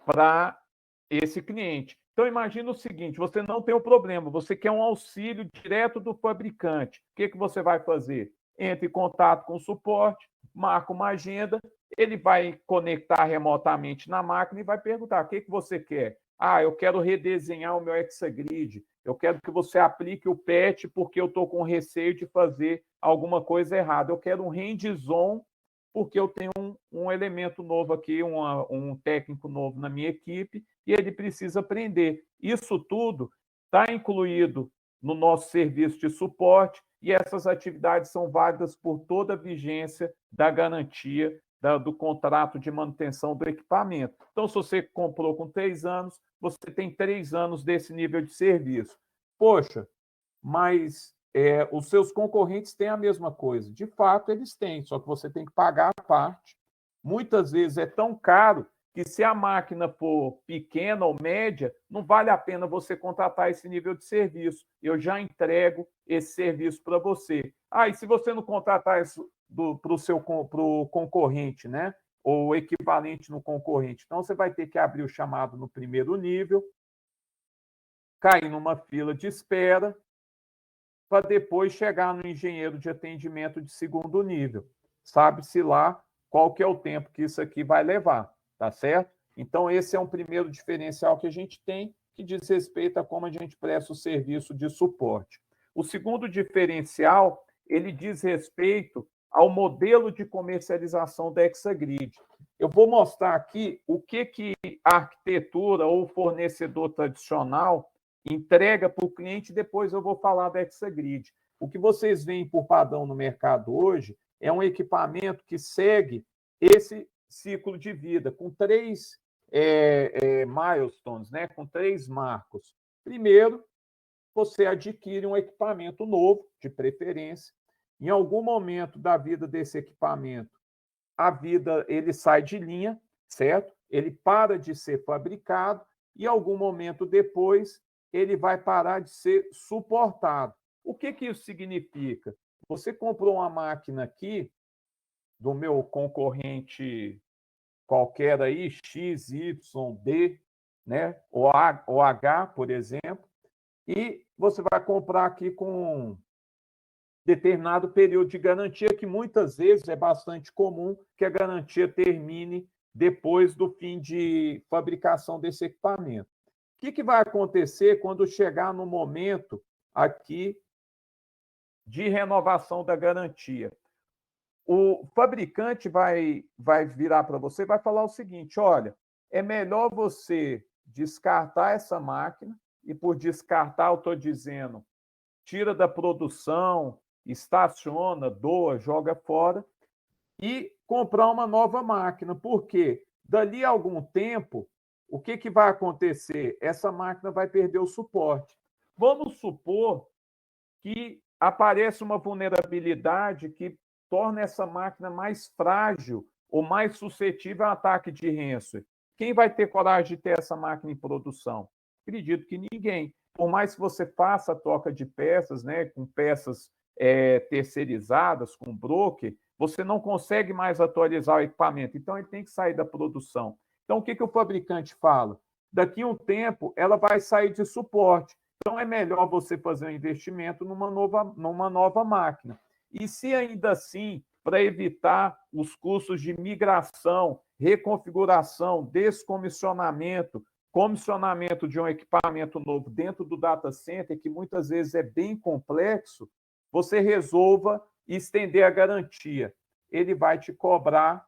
Speaker 4: Para esse cliente. Então, imagina o seguinte, você não tem o problema, você quer um auxílio direto do fabricante. O que você vai fazer? Entre em contato com o suporte, marca uma agenda, ele vai conectar remotamente na máquina e vai perguntar, o que você quer? Ah, eu quero redesenhar o meu Exagrid, eu quero que você aplique o patch porque eu estou com receio de fazer alguma coisa errada. Eu quero um hands-on porque eu tenho um elemento novo aqui, um técnico novo na minha equipe, e ele precisa aprender. Isso tudo está incluído no nosso serviço de suporte, e essas atividades são válidas por toda a vigência da garantia do contrato de manutenção do equipamento. Então, se você comprou com 3 anos, você tem 3 anos desse nível de serviço. Poxa, mas os seus concorrentes têm a mesma coisa. De fato, eles têm, só que você tem que pagar a parte. Muitas vezes é tão caro que, se a máquina for pequena ou média, não vale a pena você contratar esse nível de serviço. Eu já entrego esse serviço para você. E se você não contratar isso para o concorrente, né? Ou equivalente no concorrente, então você vai ter que abrir o chamado no primeiro nível, cair numa fila de espera, para depois chegar no engenheiro de atendimento de segundo nível. Sabe-se lá qual que é o tempo que isso aqui vai levar, tá certo? Então, esse é um primeiro diferencial que a gente tem, que diz respeito a como a gente presta o serviço de suporte. O segundo diferencial, ele diz respeito ao modelo de comercialização da Hexagrid. Eu vou mostrar aqui o que a arquitetura ou o fornecedor tradicional entrega para o cliente, depois eu vou falar da Hexagrid. O que vocês veem por padrão no mercado hoje é um equipamento que segue esse ciclo de vida, com 3 milestones, né? Com 3 marcos. Primeiro, você adquire um equipamento novo, de preferência. Em algum momento da vida desse equipamento, ele sai de linha, certo? Ele para de ser fabricado e, em algum momento depois, ele vai parar de ser suportado. O que isso significa? Você comprou uma máquina aqui, do meu concorrente qualquer aí, X, Y, D, né? ou H, por exemplo, e você vai comprar aqui com determinado período de garantia, que muitas vezes é bastante comum que a garantia termine depois do fim de fabricação desse equipamento. O que vai acontecer quando chegar no momento aqui de renovação da garantia? O fabricante vai virar para você e vai falar o seguinte: olha, é melhor você descartar essa máquina, e por descartar eu estou dizendo, tira da produção, estaciona, doa, joga fora, e comprar uma nova máquina. Por quê? Dali a algum tempo, o que vai acontecer? Essa máquina vai perder o suporte. Vamos supor que apareça uma vulnerabilidade que torna essa máquina mais frágil ou mais suscetível a ataque de ransomware. Quem vai ter coragem de ter essa máquina em produção? Acredito que ninguém. Por mais que você faça a troca de peças, né, com peças terceirizadas, com broker, você não consegue mais atualizar o equipamento. Então, ele tem que sair da produção. Então, o que o fabricante fala? Daqui a um tempo, ela vai sair de suporte. Então, é melhor você fazer um investimento numa nova máquina. E se ainda assim, para evitar os custos de migração, reconfiguração, descomissionamento, comissionamento de um equipamento novo dentro do data center, que muitas vezes é bem complexo, você resolva estender a garantia. Ele vai te cobrar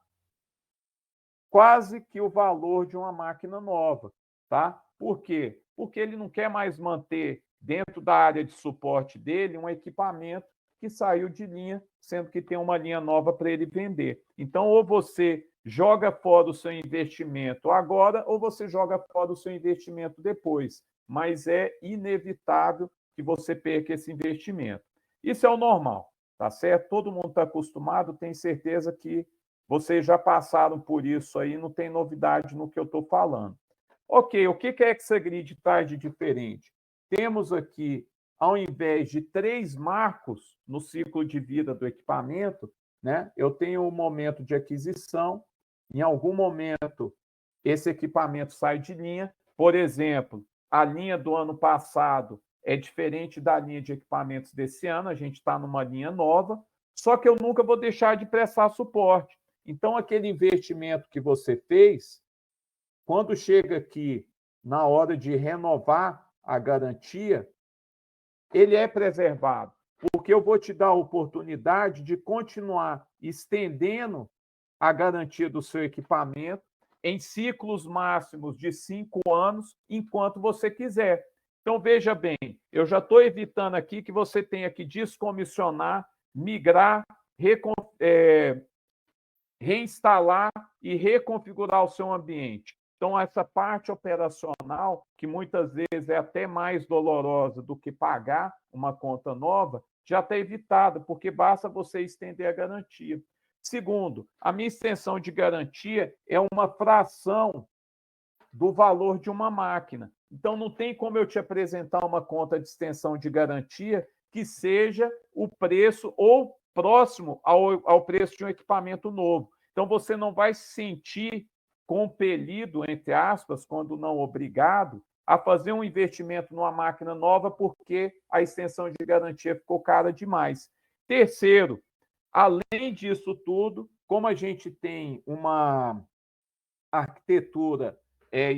Speaker 4: quase que o valor de uma máquina nova, tá? Por quê? Porque ele não quer mais manter dentro da área de suporte dele um equipamento que saiu de linha, sendo que tem uma linha nova para ele vender. Então, ou você joga fora o seu investimento agora, ou você joga fora o seu investimento depois. Mas é inevitável que você perca esse investimento. Isso é o normal, tá certo? Todo mundo está acostumado, tem certeza que vocês já passaram por isso aí, não tem novidade no que eu estou falando. Ok, o que a Hexagrid traz de diferente? Temos aqui, ao invés de 3 marcos no ciclo de vida do equipamento, né, eu tenho um momento de aquisição, em algum momento esse equipamento sai de linha. Por exemplo, a linha do ano passado é diferente da linha de equipamentos desse ano, a gente está numa linha nova, só que eu nunca vou deixar de prestar suporte. Então, aquele investimento que você fez, quando chega aqui na hora de renovar a garantia, ele é preservado, porque eu vou te dar a oportunidade de continuar estendendo a garantia do seu equipamento em ciclos máximos de 5 anos, enquanto você quiser. Então, veja bem, eu já estou evitando aqui que você tenha que descomissionar, migrar, reinstalar e reconfigurar o seu ambiente. Então, essa parte operacional, que muitas vezes é até mais dolorosa do que pagar uma conta nova, já está evitada, porque basta você estender a garantia. Segundo, a minha extensão de garantia é uma fração do valor de uma máquina. Então, não tem como eu te apresentar uma conta de extensão de garantia que seja o preço ou próximo ao preço de um equipamento novo. Então, você não vai se sentir compelido, entre aspas, quando não obrigado, a fazer um investimento numa máquina nova porque a extensão de garantia ficou cara demais. Terceiro, além disso tudo, como a gente tem uma arquitetura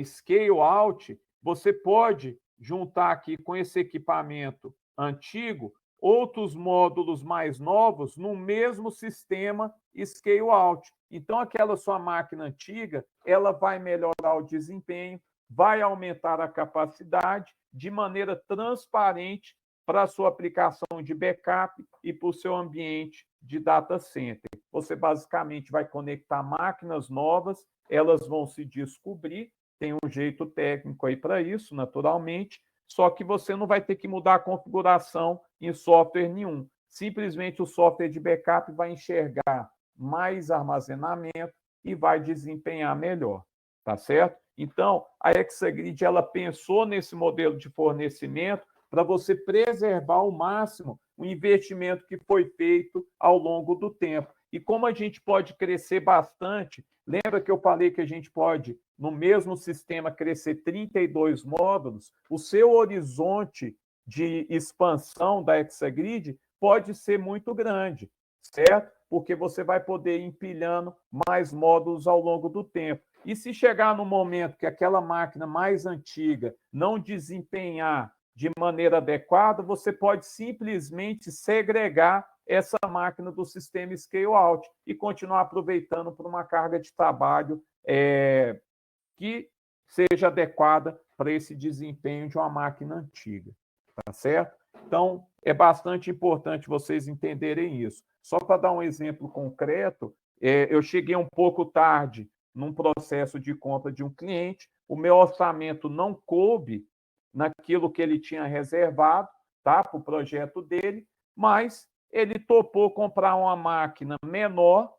Speaker 4: scale-out, você pode juntar aqui com esse equipamento antigo outros módulos mais novos no mesmo sistema scale-out. Então, aquela sua máquina antiga, ela vai melhorar o desempenho, vai aumentar a capacidade de maneira transparente para a sua aplicação de backup e para o seu ambiente de data center. Você basicamente vai conectar máquinas novas, elas vão se descobrir, tem um jeito técnico aí para isso, naturalmente, só que você não vai ter que mudar a configuração em software nenhum. Simplesmente o software de backup vai enxergar mais armazenamento e vai desempenhar melhor, tá certo? Então, a Exagrid, ela pensou nesse modelo de fornecimento para você preservar ao máximo o investimento que foi feito ao longo do tempo. E como a gente pode crescer bastante, lembra que eu falei que a gente pode, no mesmo sistema, crescer 32 módulos? O seu horizonte de expansão da Exagrid pode ser muito grande, certo? Porque você vai poder ir empilhando mais módulos ao longo do tempo. E se chegar no momento que aquela máquina mais antiga não desempenhar de maneira adequada, você pode simplesmente segregar essa máquina do sistema scale-out e continuar aproveitando para uma carga de trabalho que seja adequada para esse desempenho de uma máquina antiga, tá certo? Então, é bastante importante vocês entenderem isso. Só para dar um exemplo concreto, eu cheguei um pouco tarde num processo de compra de um cliente, o meu orçamento não coube naquilo que ele tinha reservado, tá, para o projeto dele, mas ele topou comprar uma máquina menor,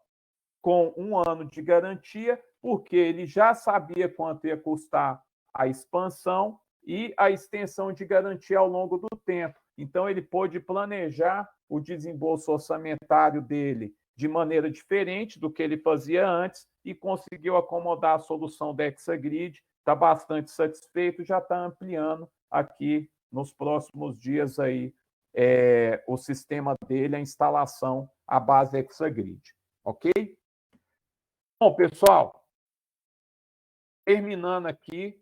Speaker 4: com 1 ano de garantia, porque ele já sabia quanto ia custar a expansão e a extensão de garantia ao longo do tempo. Então, ele pôde planejar o desembolso orçamentário dele de maneira diferente do que ele fazia antes e conseguiu acomodar a solução da Exagrid, está bastante satisfeito, já está ampliando aqui nos próximos dias aí o sistema dele, a instalação, a base Exagrid. Ok? Bom, pessoal, terminando aqui,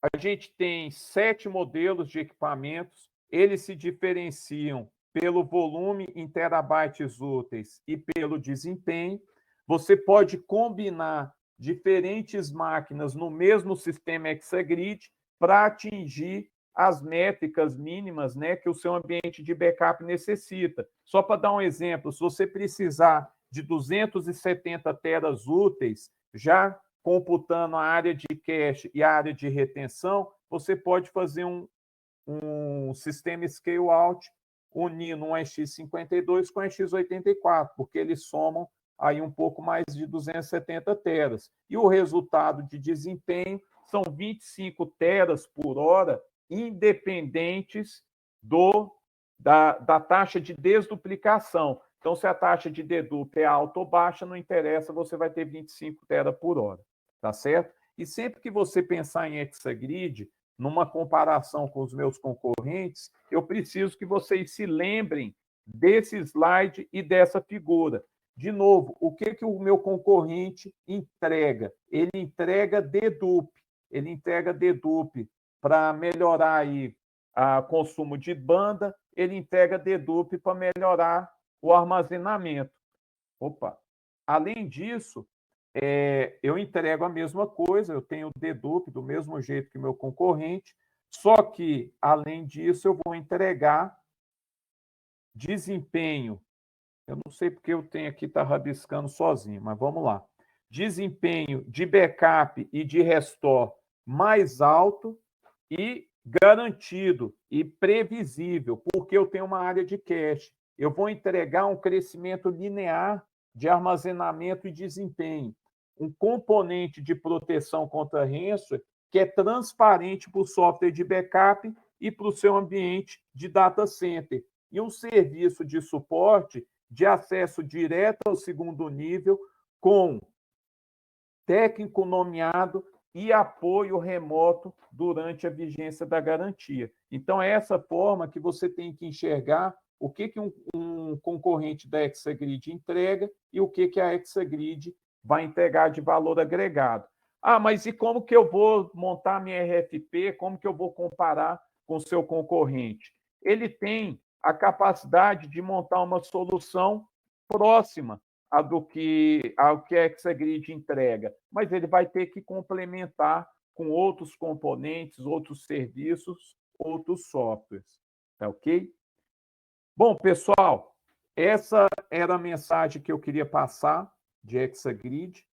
Speaker 4: a gente tem 7 modelos de equipamentos, eles se diferenciam pelo volume em terabytes úteis e pelo desempenho. Você pode combinar diferentes máquinas no mesmo sistema Exagrid para atingir as métricas mínimas, né, que o seu ambiente de backup necessita. Só para dar um exemplo, se você precisar de 270 teras úteis, já computando a área de cache e a área de retenção, você pode fazer um sistema scale-out unindo um EX52 com EX84, porque eles somam aí um pouco mais de 270 teras. E o resultado de desempenho são 25 teras por hora, independentes da taxa de desduplicação. Então, se a taxa de dedup é alta ou baixa, não interessa, você vai ter 25 tera por hora, tá certo? E sempre que você pensar em Exagrid, numa comparação com os meus concorrentes, eu preciso que vocês se lembrem desse slide e dessa figura. De novo, o que o meu concorrente entrega? Ele entrega dedup. Ele entrega dedup para melhorar aí o consumo de banda, ele entrega dedup para melhorar o armazenamento. Além disso, eu entrego a mesma coisa, eu tenho dedup do mesmo jeito que meu concorrente, só que, além disso, eu vou entregar desempenho. Eu não sei porque eu tenho aqui, está rabiscando sozinho, mas vamos lá. Desempenho de backup e de restore mais alto e garantido e previsível, porque eu tenho uma área de cache. Eu vou entregar um crescimento linear de armazenamento e desempenho. Um componente de proteção contra ransomware que é transparente para o software de backup e para o seu ambiente de data center. E um serviço de suporte de acesso direto ao segundo nível com técnico nomeado e apoio remoto durante a vigência da garantia. Então, é essa forma que você tem que enxergar o que um concorrente da Exagrid entrega e o que a Exagrid vai entregar de valor agregado. Ah, mas e como que eu vou montar minha RFP? Como que eu vou comparar com o seu concorrente? Ele tem a capacidade de montar uma solução próxima ao que a Exagrid entrega, mas ele vai ter que complementar com outros componentes, outros serviços, outros softwares. Tá ok? Bom, pessoal, essa era a mensagem que eu queria passar de Exagrid.